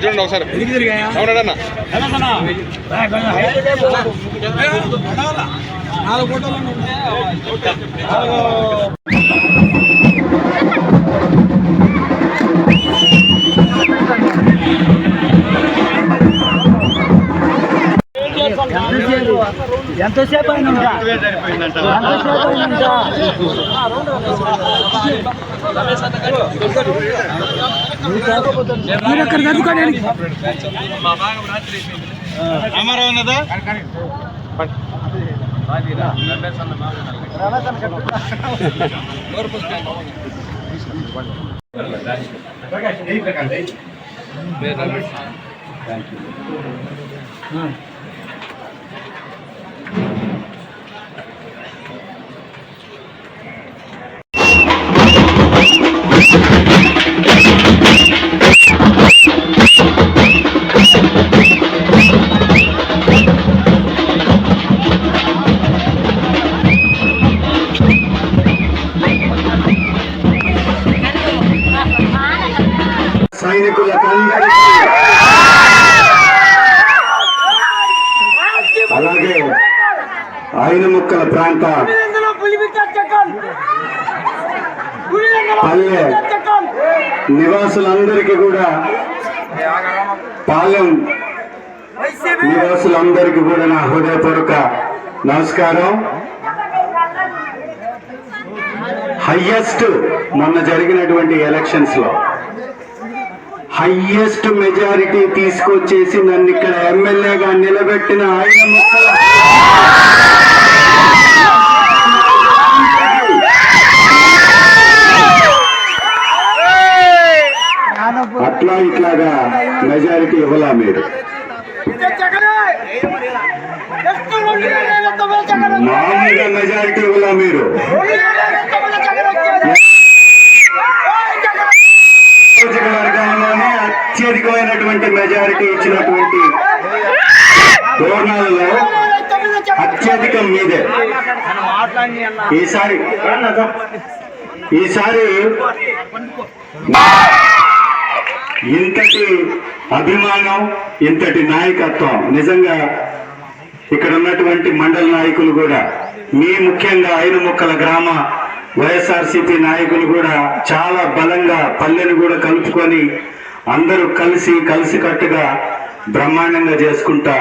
చూడండి ఒకసారి అవునాడన్నా ఎంతసేపు అయినా అమరా ఉన్నదా అలాగే ఐనముక్కల ప్రాంత పల్లె నివాసులందరికీ కూడా పాలెం నివాసులందరికీ కూడా నా హృదయపూర్వక నమస్కారం. హయ్యెస్ట్ మొన్న జరిగినటువంటి ఎలక్షన్స్ లో హయ్యెస్ట్ మెజారిటీ తీసుకొచ్చేసి నన్ను ఇక్కడ ఎమ్మెల్యేగా నిలబెట్టిన ఐనముక్కల అట్లా ఇట్లాగా మెజారిటీ ఇవ్వలా మీరు, మామూలుగా మెజారిటీ ఇవ్వలా మీరు. నియోజకవర్గంలోనే అత్యధికమైనటువంటి మెజారిటీ ఇచ్చినటువంటి తోరణాలలో అత్యధికం మీదే. ఈసారి ఇంతటి అభిమానం, ఇంతటి నాయకత్వం నిజంగా ఇక్కడ ఉన్నటువంటి మండల నాయకులు కూడా, మీ ముఖ్యంగా ఐనముక్కల గ్రామ వైఎస్ఆర్సీపీ నాయకులు కూడా చాలా బలంగా పల్లెను కూడా కలుపుకొని అందరూ కలిసికట్టుగా బ్రహ్మాండంగా చేసుకుంటా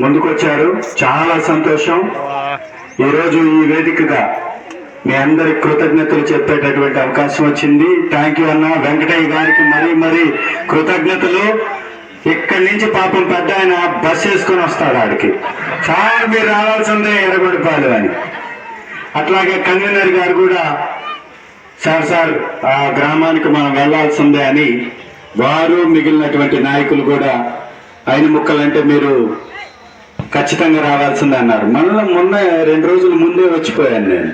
ముందుకొచ్చారు. చాలా సంతోషం. ఈరోజు ఈ వేదికగా మీ అందరికి కృతజ్ఞతలు చెప్పేటటువంటి అవకాశం వచ్చింది. థ్యాంక్ యూ అన్న. వెంకటయ్య గారికి మరీ కృతజ్ఞతలు. ఇక్కడి నుంచి పాపం పెద్ద ఆయన బస్ వేసుకొని వస్తాడు ఆడికి, సార్ మీరు రావాల్సిందే ఎర్రగొండపాలెం అని. అట్లాగే కన్వీనర్ గారు కూడా సార్ ఆ గ్రామానికి మనం వెళ్లాల్సిందే అని, వారు మిగిలినటువంటి నాయకులు కూడా ఐనముక్కలంటే మీరు ఖచ్చితంగా రావాల్సిందే అన్నారు. మొన్న 2 రోజుల ముందే వచ్చిపోయాను నేను.